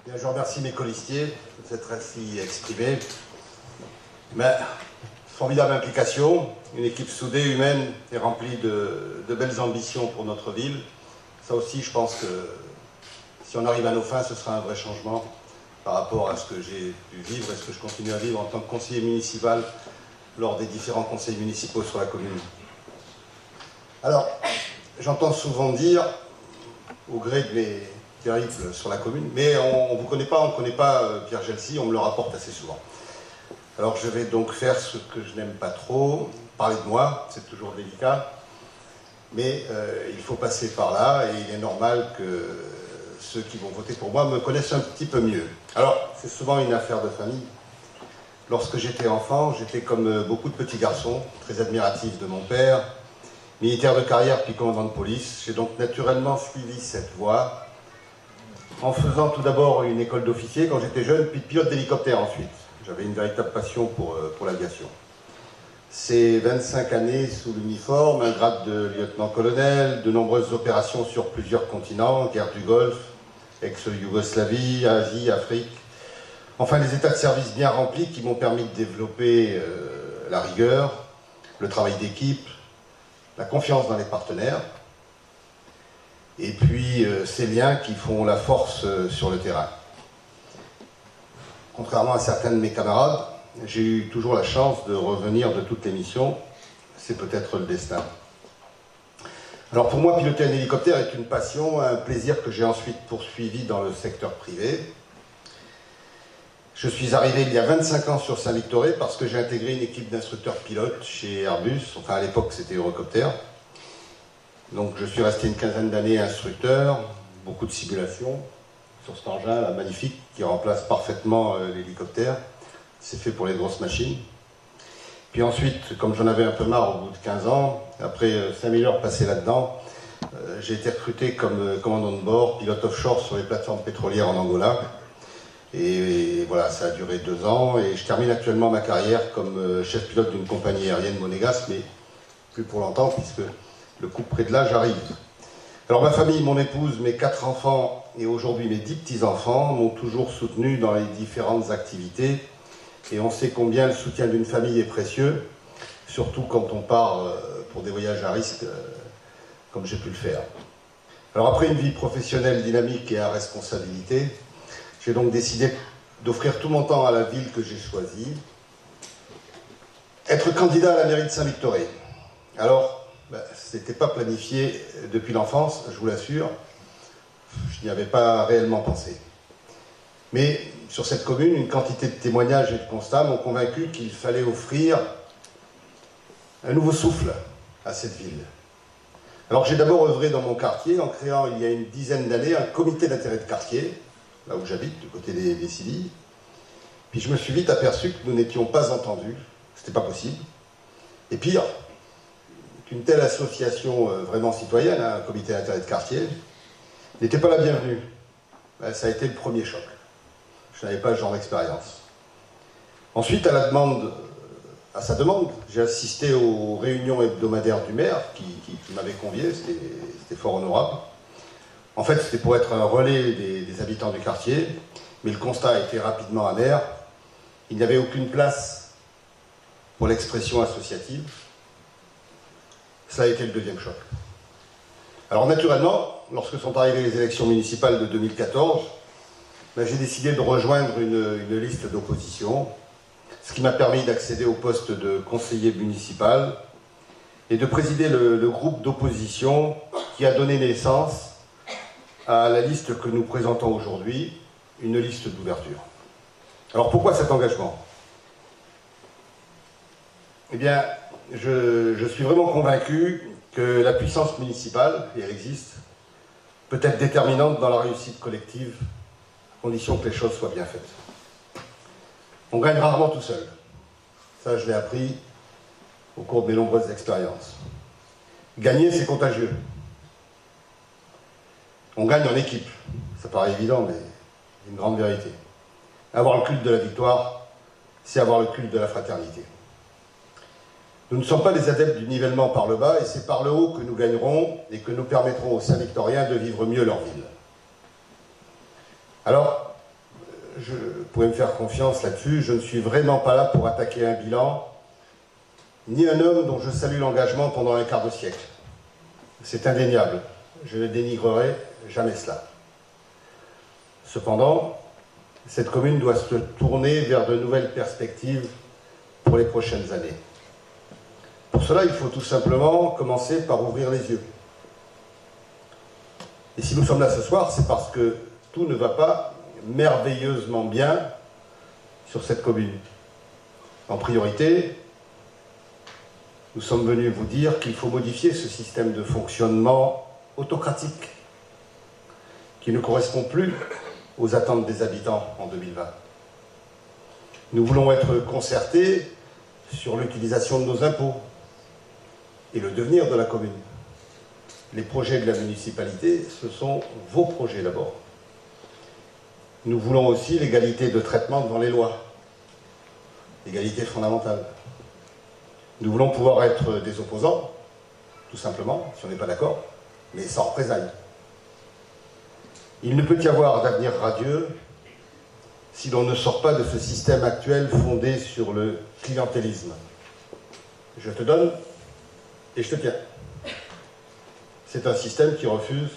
Bien, je remercie mes colistiers de s'être ainsi exprimés. Mais, formidable implication, une équipe soudée, humaine et remplie de belles ambitions pour notre ville. Ça aussi, je pense que si on arrive à nos fins, ce sera un vrai changement par rapport à ce que j'ai pu vivre et ce que je continue à vivre en tant que conseiller municipal lors des différents conseils municipaux sur la commune. Alors, j'entends souvent dire, au gré de mes périples sur la commune, mais on ne vous connaît pas, on ne connaît pas Pierre Gelsi, on me le rapporte assez souvent. Alors je vais donc faire ce que je n'aime pas trop, parler de moi, c'est toujours délicat, mais il faut passer par là et il est normal que ceux qui vont voter pour moi me connaissent un petit peu mieux. Alors, c'est souvent une affaire de famille. Lorsque j'étais enfant, j'étais comme beaucoup de petits garçons, très admiratif de mon père, militaire de carrière puis commandant de police. J'ai donc naturellement suivi cette voie, en faisant tout d'abord une école d'officier quand j'étais jeune, puis pilote d'hélicoptère ensuite. J'avais une véritable passion pour l'aviation. Ces 25 années sous l'uniforme, un grade de lieutenant-colonel, de nombreuses opérations sur plusieurs continents, guerre du Golfe, ex-Yougoslavie, Asie, Afrique. Enfin, des états de service bien remplis qui m'ont permis de développer la rigueur, le travail d'équipe, la confiance dans les partenaires, et puis ces liens qui font la force sur le terrain. Contrairement à certains de mes camarades, j'ai eu toujours la chance de revenir de toutes les missions. C'est peut-être le destin. Alors pour moi, piloter un hélicoptère est une passion, un plaisir que j'ai ensuite poursuivi dans le secteur privé. Je suis arrivé il y a 25 ans sur Saint-Victoré parce que j'ai intégré une équipe d'instructeurs pilotes chez Airbus, enfin à l'époque c'était Eurocopter. Donc je suis resté une quinzaine d'années instructeur, beaucoup de simulations sur cet engin là, magnifique qui remplace parfaitement l'hélicoptère. C'est fait pour les grosses machines. Puis ensuite, comme j'en avais un peu marre au bout de 15 ans, après 5000 heures passées là-dedans, j'ai été recruté comme commandant de bord, pilote offshore sur les plateformes pétrolières en Angola. Et voilà, ça a duré 2 ans et je termine actuellement ma carrière comme chef pilote d'une compagnie aérienne monégasque, mais plus pour longtemps puisque le coup près de l'âge arrive. Alors ma famille, mon épouse, mes 4 enfants et aujourd'hui mes 10 petits-enfants m'ont toujours soutenu dans les différentes activités et on sait combien le soutien d'une famille est précieux, surtout quand on part pour des voyages à risque comme j'ai pu le faire. Alors après une vie professionnelle dynamique et à responsabilité, j'ai donc décidé d'offrir tout mon temps à la ville que j'ai choisie. Être candidat à la mairie de Saint-Victoré. Alors, ce n'était pas planifié depuis l'enfance, je vous l'assure. Je n'y avais pas réellement pensé. Mais sur cette commune, une quantité de témoignages et de constats m'ont convaincu qu'il fallait offrir un nouveau souffle à cette ville. Alors j'ai d'abord œuvré dans mon quartier en créant il y a une dizaine d'années un comité d'intérêt de quartier, là où j'habite, du côté des Silly. Puis je me suis vite aperçu que nous n'étions pas entendus, c'était pas possible. Et pire, qu'une telle association vraiment citoyenne, un comité d'intérêt de quartier, n'était pas la bienvenue. Ça a été le premier choc. Je n'avais pas ce genre d'expérience. Ensuite, à sa demande, j'ai assisté aux réunions hebdomadaires du maire qui m'avait convié, c'était fort honorable. En fait, c'était pour être un relais des habitants du quartier, mais le constat a été rapidement amer. Il n'y avait aucune place pour l'expression associative. Ça a été le deuxième choc. Alors naturellement, lorsque sont arrivées les élections municipales de 2014, j'ai décidé de rejoindre une liste d'opposition, ce qui m'a permis d'accéder au poste de conseiller municipal et de présider le groupe d'opposition qui a donné naissance à la liste que nous présentons aujourd'hui, une liste d'ouverture. Alors pourquoi cet engagement? Eh bien, je suis vraiment convaincu que la puissance municipale, et elle existe, peut être déterminante dans la réussite collective, à condition que les choses soient bien faites. On gagne rarement tout seul. Ça, je l'ai appris au cours de mes nombreuses expériences. Gagner, c'est contagieux. On gagne en équipe. Ça paraît évident, mais c'est une grande vérité. Avoir le culte de la victoire, c'est avoir le culte de la fraternité. Nous ne sommes pas des adeptes du nivellement par le bas, et c'est par le haut que nous gagnerons et que nous permettrons aux Saint-Victoriens de vivre mieux leur ville. Alors, vous pouvez me faire confiance là-dessus, je ne suis vraiment pas là pour attaquer un bilan, ni un homme dont je salue l'engagement pendant un quart de siècle. C'est indéniable, je ne dénigrerai jamais cela. Cependant, cette commune doit se tourner vers de nouvelles perspectives pour les prochaines années. Pour cela, il faut tout simplement commencer par ouvrir les yeux. Et si nous sommes là ce soir, c'est parce que tout ne va pas merveilleusement bien sur cette commune. En priorité, nous sommes venus vous dire qu'il faut modifier ce système de fonctionnement autocratique qui ne correspond plus aux attentes des habitants en 2020. Nous voulons être concertés sur l'utilisation de nos impôts et le devenir de la commune. Les projets de la municipalité, ce sont vos projets d'abord. Nous voulons aussi l'égalité de traitement devant les lois, l'égalité fondamentale. Nous voulons pouvoir être des opposants, tout simplement, si on n'est pas d'accord, mais sans représailles. Il ne peut y avoir d'avenir radieux si l'on ne sort pas de ce système actuel fondé sur le clientélisme. Je te donne et je te tiens. C'est un système qui refuse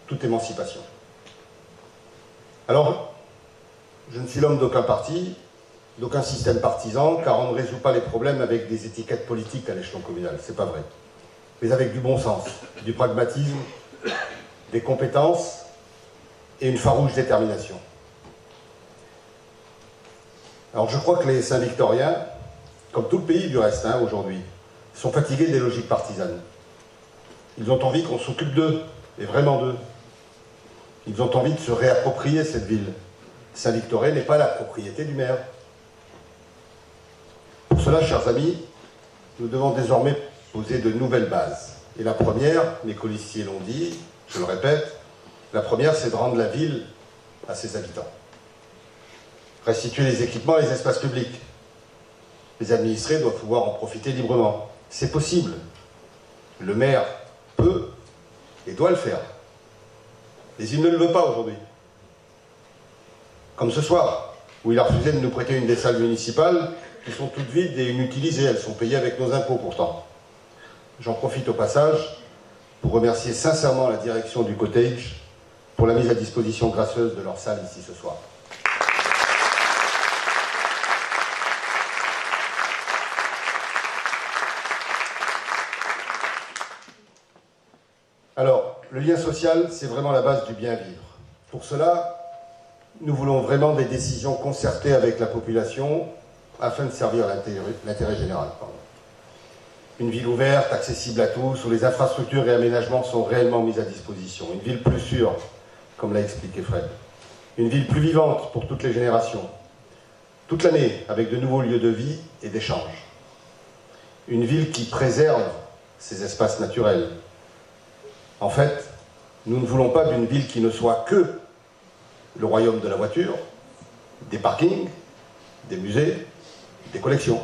toute émancipation. Alors, je ne suis l'homme d'aucun parti, d'aucun système partisan, car on ne résout pas les problèmes avec des étiquettes politiques à l'échelon communal, c'est pas vrai. Mais avec du bon sens, du pragmatisme, des compétences et une farouche détermination. Alors je crois que les Saint-Victoriens, comme tout le pays du reste aujourd'hui, sont fatigués des logiques partisanes. Ils ont envie qu'on s'occupe d'eux, et vraiment d'eux. Ils ont envie de se réapproprier cette ville. Saint-Victoré n'est pas la propriété du maire. Pour cela, chers amis, nous devons désormais poser de nouvelles bases. Et la première, mes colistiers l'ont dit, je le répète, la première, c'est de rendre la ville à ses habitants. Restituer les équipements et les espaces publics. Les administrés doivent pouvoir en profiter librement. C'est possible. Le maire peut et doit le faire. Mais il ne le veut pas aujourd'hui. Comme ce soir, où il a refusé de nous prêter une des salles municipales qui sont toutes vides et inutilisées. Elles sont payées avec nos impôts pourtant. J'en profite au passage pour remercier sincèrement la direction du Cottage pour la mise à disposition gracieuse de leur salle ici ce soir. Alors, le lien social, c'est vraiment la base du bien vivre. Pour cela, nous voulons vraiment des décisions concertées avec la population afin de servir l'intérêt général. Une ville ouverte, accessible à tous, où les infrastructures et aménagements sont réellement mis à disposition. Une ville plus sûre, comme l'a expliqué Fred. Une ville plus vivante pour toutes les générations. Toute l'année, avec de nouveaux lieux de vie et d'échange. Une ville qui préserve ses espaces naturels. En fait, nous ne voulons pas d'une ville qui ne soit que le royaume de la voiture, des parkings, des musées, des collections.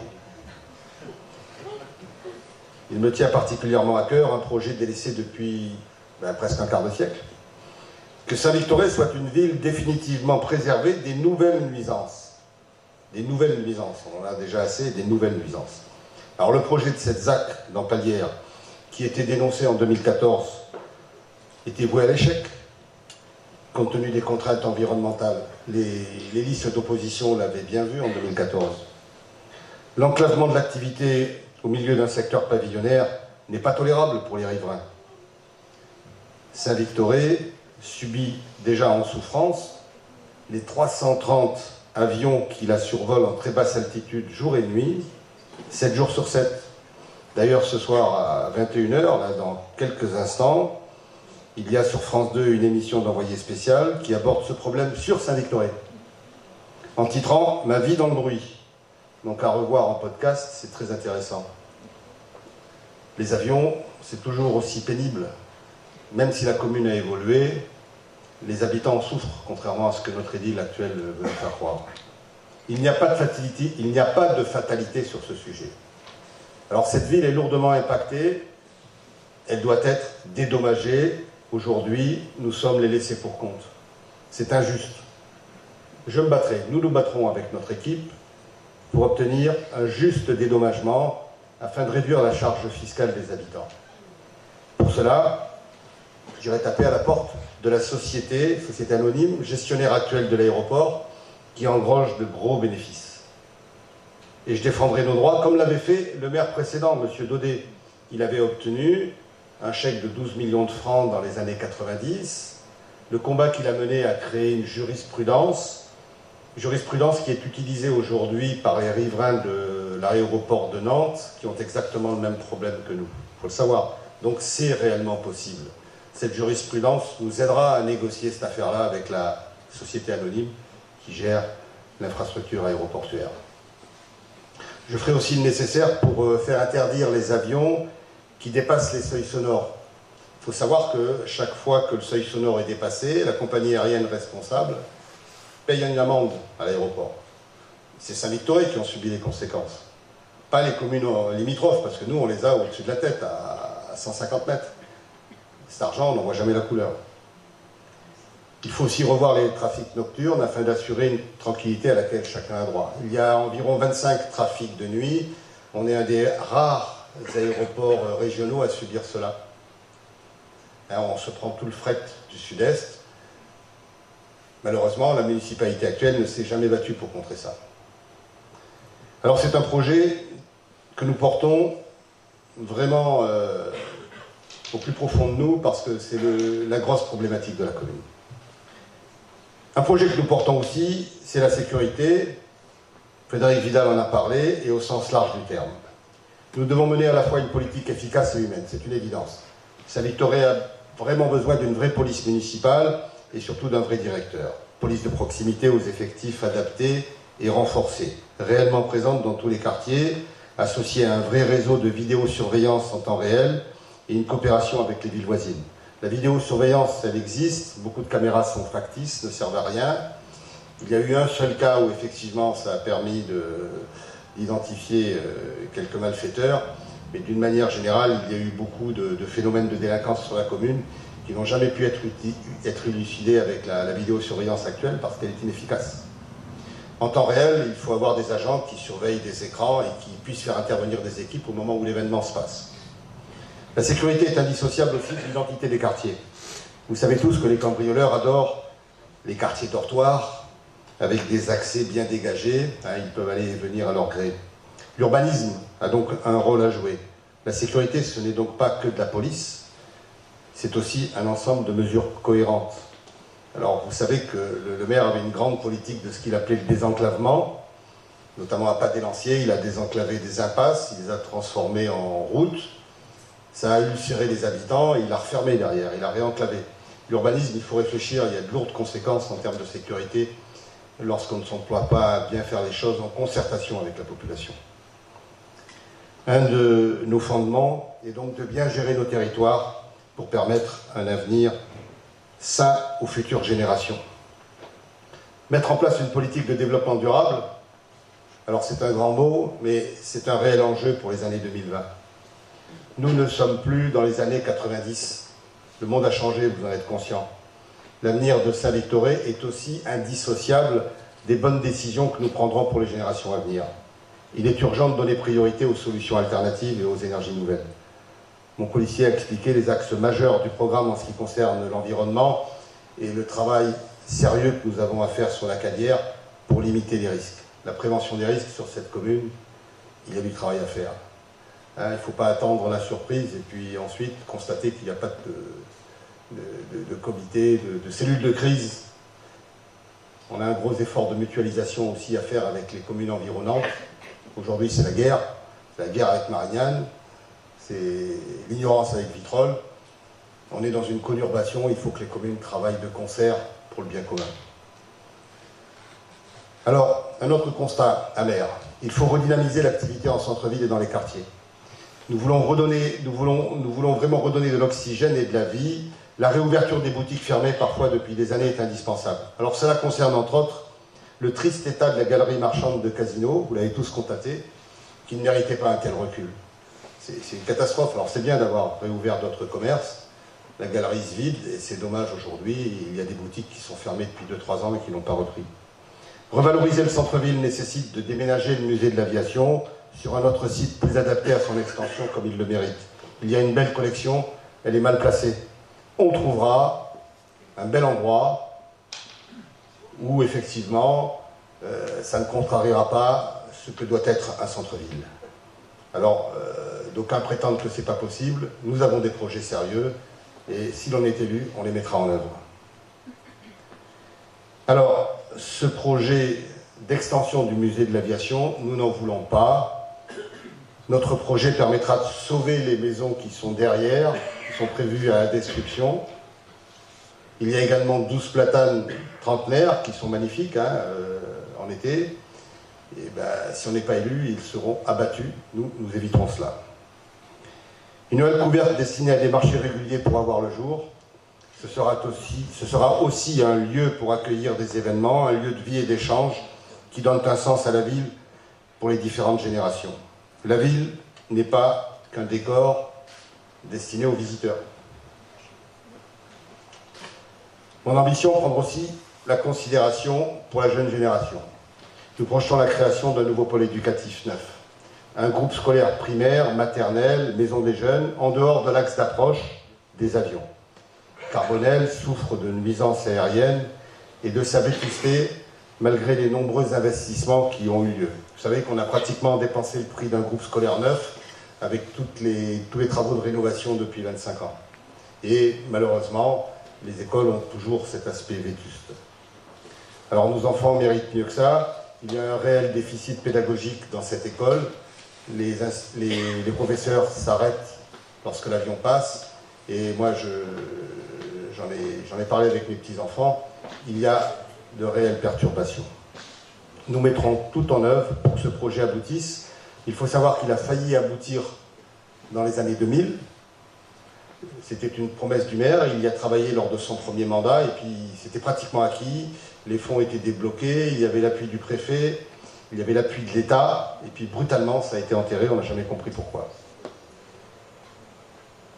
Il me tient particulièrement à cœur un projet délaissé depuis presque un quart de siècle. Que Saint-Victoré soit une ville définitivement préservée des nouvelles nuisances. Des nouvelles nuisances, on en a déjà assez, des nouvelles nuisances. Alors le projet de cette ZAC d'Empalières, qui était dénoncé en 2014, était voué à l'échec, compte tenu des contraintes environnementales. Les listes d'opposition l'avaient bien vu en 2014. L'enclavement de l'activité au milieu d'un secteur pavillonnaire n'est pas tolérable pour les riverains. Saint-Victoré subit déjà en souffrance les 330 avions qui la survolent en très basse altitude jour et nuit, 7 jours sur 7. D'ailleurs, ce soir à 21h, là, dans quelques instants, il y a sur France 2 une émission d'envoyé spécial qui aborde ce problème sur Saint-Victoré, en titrant « Ma vie dans le bruit ». Donc à revoir en podcast, c'est très intéressant. Les avions, c'est toujours aussi pénible. Même si la commune a évolué, les habitants en souffrent, contrairement à ce que notre édile actuel veut nous faire croire. Il n'y a pas de fatalité sur ce sujet. Alors cette ville est lourdement impactée, elle doit être dédommagée. Aujourd'hui, nous sommes les laissés pour compte. C'est injuste. je me battrai, nous nous battrons avec notre équipe pour obtenir un juste dédommagement afin de réduire la charge fiscale des habitants. Pour cela, j'irai taper à la porte de la société anonyme, gestionnaire actuelle de l'aéroport, qui engrange de gros bénéfices. Et je défendrai nos droits, comme l'avait fait le maire précédent, M. Daudet. Il avait obtenu un chèque de 12 millions de francs dans les années 90. Le combat qu'il a mené a créé une jurisprudence qui est utilisée aujourd'hui par les riverains de l'aéroport de Nantes, qui ont exactement le même problème que nous. Il faut le savoir. Donc c'est réellement possible. Cette jurisprudence nous aidera à négocier cette affaire-là avec la société anonyme qui gère l'infrastructure aéroportuaire. Je ferai aussi le nécessaire pour faire interdire les avions qui dépassent les seuils sonores. Il faut savoir que chaque fois que le seuil sonore est dépassé, la compagnie aérienne responsable paye une amende à l'aéroport. C'est Saint-Victoré qui ont subi les conséquences. Pas les communes limitrophes, parce que nous, on les a au-dessus de la tête, à 150 mètres. Cet argent, on n'en voit jamais la couleur. Il faut aussi revoir les trafics nocturnes afin d'assurer une tranquillité à laquelle chacun a droit. Il y a environ 25 trafics de nuit. On est un des rares aéroports régionaux à subir cela. On se prend tout le fret du sud-est. Malheureusement, la municipalité actuelle ne s'est jamais battue pour contrer ça. Alors c'est un projet que nous portons vraiment au plus profond de nous parce que c'est la grosse problématique de la commune. Un projet que nous portons aussi, c'est la sécurité. Frédéric Vidal en a parlé, et au sens large du terme. Nous devons mener à la fois une politique efficace et humaine, c'est une évidence. Saint-Victoré a vraiment besoin d'une vraie police municipale et surtout d'un vrai directeur. Police de proximité aux effectifs adaptés et renforcés, réellement présente dans tous les quartiers, associée à un vrai réseau de vidéosurveillance en temps réel et une coopération avec les villes voisines. La vidéosurveillance, elle existe, beaucoup de caméras sont factices, ne servent à rien. Il y a eu un seul cas où effectivement ça a permis d'identifier quelques malfaiteurs, mais d'une manière générale, il y a eu beaucoup de phénomènes de délinquance sur la commune qui n'ont jamais pu être élucidés avec la vidéosurveillance actuelle parce qu'elle est inefficace. En temps réel, il faut avoir des agents qui surveillent des écrans et qui puissent faire intervenir des équipes au moment où l'événement se passe. La sécurité est indissociable aussi de l'identité des quartiers. Vous savez tous que les cambrioleurs adorent les quartiers dortoirs, avec des accès bien dégagés, ils peuvent aller et venir à leur gré. L'urbanisme a donc un rôle à jouer. La sécurité, ce n'est donc pas que de la police, c'est aussi un ensemble de mesures cohérentes. Alors, vous savez que le maire avait une grande politique de ce qu'il appelait le désenclavement, notamment à Pas-des-Lanciers. Il a désenclavé des impasses, il les a transformées en routes. Ça a ulcéré les habitants, et il a refermé derrière, il a réenclavé. L'urbanisme, il faut réfléchir, il y a de lourdes conséquences en termes de sécurité lorsqu'on ne s'emploie pas à bien faire les choses en concertation avec la population. Un de nos fondements est donc de bien gérer nos territoires pour permettre un avenir sain aux futures générations. Mettre en place une politique de développement durable, alors c'est un grand mot, mais c'est un réel enjeu pour les années 2020. Nous ne sommes plus dans les années 90. Le monde a changé, vous en êtes conscients. L'avenir de Saint-Victoré est aussi indissociable des bonnes décisions que nous prendrons pour les générations à venir. Il est urgent de donner priorité aux solutions alternatives et aux énergies nouvelles. Mon policier a expliqué les axes majeurs du programme en ce qui concerne l'environnement et le travail sérieux que nous avons à faire sur la Cadière pour limiter les risques. La prévention des risques sur cette commune, il y a du travail à faire. Il ne faut pas attendre la surprise et puis ensuite constater qu'il n'y a pas de comité, de cellules de crise. On a un gros effort de mutualisation aussi à faire avec les communes environnantes. Aujourd'hui, c'est la guerre avec Marignane, c'est l'ignorance avec Vitrolles. On est dans une conurbation, il faut que les communes travaillent de concert pour le bien commun. Alors, un autre constat amer, il faut redynamiser l'activité en centre-ville et dans les quartiers. Nous voulons vraiment redonner de l'oxygène et de la vie. La réouverture des boutiques fermées parfois depuis des années est indispensable. Alors cela concerne entre autres le triste état de la galerie marchande de Casino, vous l'avez tous constaté, qui ne méritait pas un tel recul. C'est une catastrophe. Alors c'est bien d'avoir réouvert d'autres commerces, la galerie se vide et c'est dommage aujourd'hui, il y a des boutiques qui sont fermées depuis 2-3 ans et qui n'ont pas repris. Revaloriser le centre-ville nécessite de déménager le musée de l'aviation sur un autre site plus adapté à son extension comme il le mérite. Il y a une belle collection, elle est mal placée. On trouvera un bel endroit où effectivement ça ne contrariera pas ce que doit être un centre-ville. Alors, d'aucuns prétendent que ce n'est pas possible, nous avons des projets sérieux et si l'on est élu, on les mettra en œuvre. Alors, ce projet d'extension du musée de l'aviation, nous n'en voulons pas. Notre projet permettra de sauver les maisons qui sont derrière, qui sont prévues à la description. Il y a également 12 platanes trentenaires qui sont magnifiques en été. Et si on n'est pas élu, ils seront abattus. Nous éviterons cela. Une halle couverte destinée à des marchés réguliers pour avoir le jour. Ce sera aussi un lieu pour accueillir des événements, un lieu de vie et d'échange qui donne un sens à la ville pour les différentes générations. La ville n'est pas qu'un décor destiné aux visiteurs. Mon ambition, prendre aussi la considération pour la jeune génération. Nous projetons la création d'un nouveau pôle éducatif neuf. Un groupe scolaire primaire, maternelle, maison des jeunes, en dehors de l'axe d'approche des avions. Carbonel souffre de nuisances aériennes et de sa vétusté malgré les nombreux investissements qui ont eu lieu. Vous savez qu'on a pratiquement dépensé le prix d'un groupe scolaire neuf avec tous les travaux de rénovation depuis 25 ans. Et malheureusement, les écoles ont toujours cet aspect vétuste. Alors nos enfants méritent mieux que ça. Il y a un réel déficit pédagogique dans cette école. Les professeurs s'arrêtent lorsque l'avion passe. Et moi, j'en ai parlé avec mes petits-enfants. Il y a de réelles perturbations. Nous mettrons tout en œuvre pour que ce projet aboutisse. Il faut savoir qu'il a failli aboutir dans les années 2000. C'était une promesse du maire, il y a travaillé lors de son premier mandat et puis c'était pratiquement acquis, les fonds étaient débloqués, il y avait l'appui du préfet, il y avait l'appui de l'État et puis brutalement ça a été enterré, on n'a jamais compris pourquoi.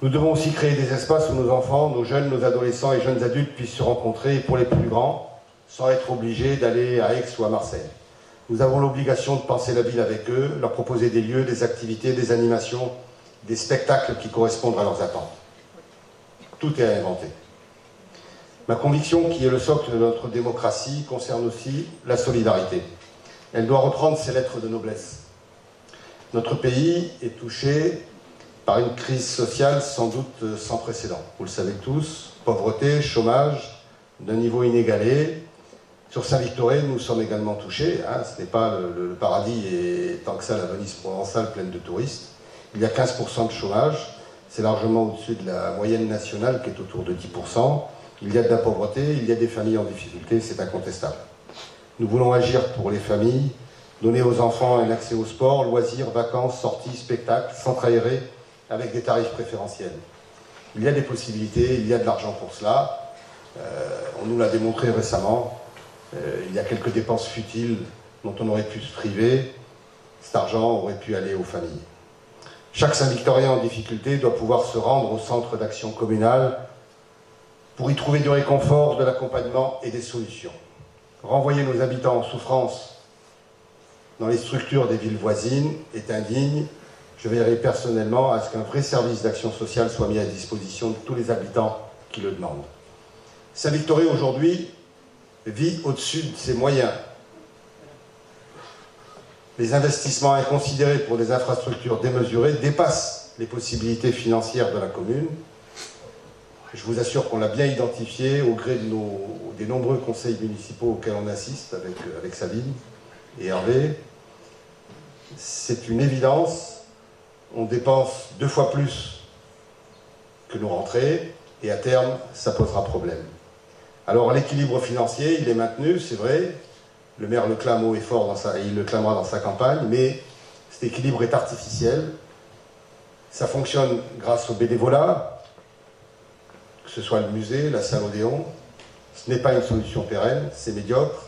Nous devons aussi créer des espaces où nos enfants, nos jeunes, nos adolescents et jeunes adultes puissent se rencontrer, et pour les plus grands, sans être obligés d'aller à Aix ou à Marseille. Nous avons l'obligation de penser la ville avec eux, leur proposer des lieux, des activités, des animations, des spectacles qui correspondent à leurs attentes. Tout est à inventer. Ma conviction, qui est le socle de notre démocratie, concerne aussi la solidarité. Elle doit reprendre ses lettres de noblesse. Notre pays est touché par une crise sociale sans doute sans précédent. Vous le savez tous, pauvreté, chômage, d'un niveau inégalé. Sur Saint-Victoré, nous sommes également touchés. Ce n'est pas le paradis et tant que ça la Venise provençale pleine de touristes. Il y a 15% de chômage. C'est largement au-dessus de la moyenne nationale qui est autour de 10%. Il y a de la pauvreté, il y a des familles en difficulté, c'est incontestable. Nous voulons agir pour les familles, donner aux enfants un accès au sport, loisirs, vacances, sorties, spectacles, centres aérés, avec des tarifs préférentiels. Il y a des possibilités, il y a de l'argent pour cela. On nous l'a démontré récemment. Il y a quelques dépenses futiles dont on aurait pu se priver. Cet argent aurait pu aller aux familles. Chaque Saint-Victorien en difficulté doit pouvoir se rendre au centre d'action communale pour y trouver du réconfort, de l'accompagnement et des solutions. Renvoyer nos habitants en souffrance dans les structures des villes voisines est indigne. Je veillerai personnellement à ce qu'un vrai service d'action sociale soit mis à disposition de tous les habitants qui le demandent. Saint-Victoré aujourd'hui vit au-dessus de ses moyens. Les investissements inconsidérés pour des infrastructures démesurées dépassent les possibilités financières de la commune. Je vous assure qu'on l'a bien identifié au gré des nombreux conseils municipaux auxquels on assiste avec Sabine et Hervé. C'est une évidence, on dépense 2 fois plus que nos rentrées et à terme, ça posera problème. Alors l'équilibre financier, il est maintenu, c'est vrai. Le maire le clame haut et fort, il le clamera dans sa campagne, mais cet équilibre est artificiel. Ça fonctionne grâce au bénévolat, que ce soit le musée, la salle Odéon. Ce n'est pas une solution pérenne, c'est médiocre.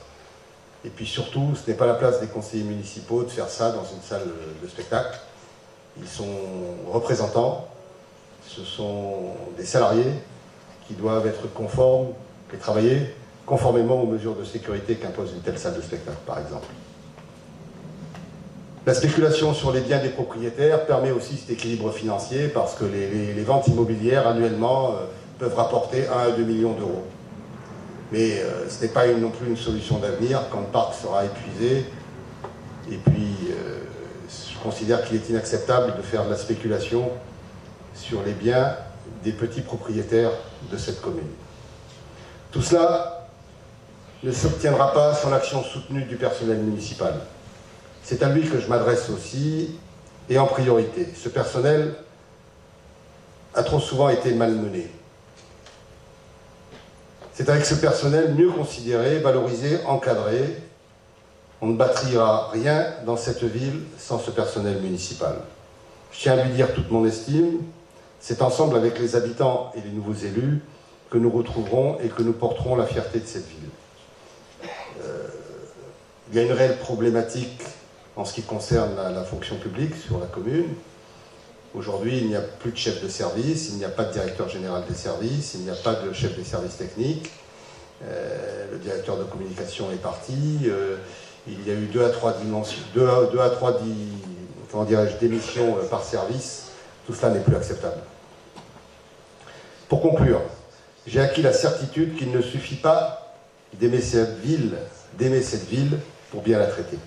Et puis surtout, ce n'est pas la place des conseillers municipaux de faire ça dans une salle de spectacle. Ils sont représentants, ce sont des salariés qui doivent être conformes et travailler conformément aux mesures de sécurité qu'impose une telle salle de spectacle, par exemple. La spéculation sur les biens des propriétaires permet aussi cet équilibre financier parce que les ventes immobilières annuellement peuvent rapporter 1 à 2 millions d'euros. Mais ce n'est pas non plus une solution d'avenir quand le parc sera épuisé. Et puis, je considère qu'il est inacceptable de faire de la spéculation sur les biens des petits propriétaires de cette commune. Tout cela ne s'obtiendra pas sans l'action soutenue du personnel municipal. C'est à lui que je m'adresse aussi, et en priorité. Ce personnel a trop souvent été malmené. C'est avec ce personnel mieux considéré, valorisé, encadré. On ne bâtira rien dans cette ville sans ce personnel municipal. Je tiens à lui dire toute mon estime. C'est ensemble avec les habitants et les nouveaux élus que nous retrouverons et que nous porterons la fierté de cette ville. Il y a une réelle problématique en ce qui concerne la fonction publique sur la commune. Aujourd'hui, il n'y a plus de chef de service, il n'y a pas de directeur général des services, il n'y a pas de chef des services techniques. Le directeur de communication est parti. Il y a eu 2 à 3 démissions par service. Tout cela n'est plus acceptable. Pour conclure, j'ai acquis la certitude qu'il ne suffit pas d'aimer cette ville pour bien la traiter.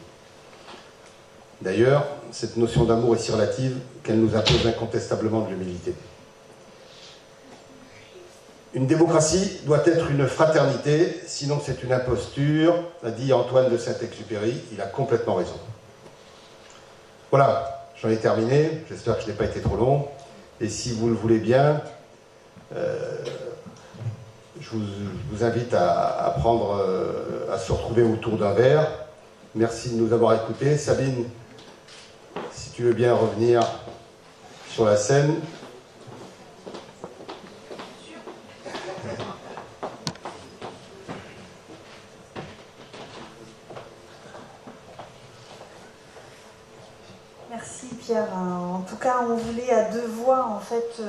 D'ailleurs, cette notion d'amour est si relative qu'elle nous impose incontestablement de l'humilité. Une démocratie doit être une fraternité, sinon c'est une imposture, a dit Antoine de Saint-Exupéry. Il a complètement raison. Voilà, j'en ai terminé. J'espère que je n'ai pas été trop long. Et si vous le voulez bien, je vous invite à se retrouver autour d'un verre. Merci de nous avoir écoutés. Sabine, si tu veux bien revenir sur la scène. Merci Pierre. En tout cas, on voulait à 2 voix en fait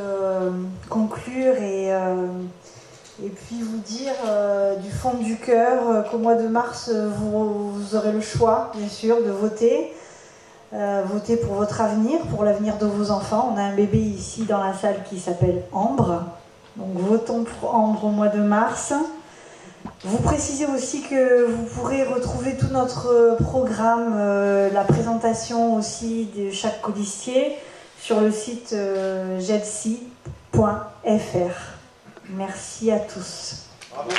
conclure et puis vous dire du fond du cœur qu'au mois de mars, vous aurez le choix, bien sûr, de voter. Voter pour votre avenir, pour l'avenir de vos enfants. On a un bébé ici dans la salle qui s'appelle Ambre. Donc votons pour Ambre au mois de mars. Vous précisez aussi que vous pourrez retrouver tout notre programme, la présentation aussi de chaque colistier sur le site gelsi.fr. Merci à tous. Bravo.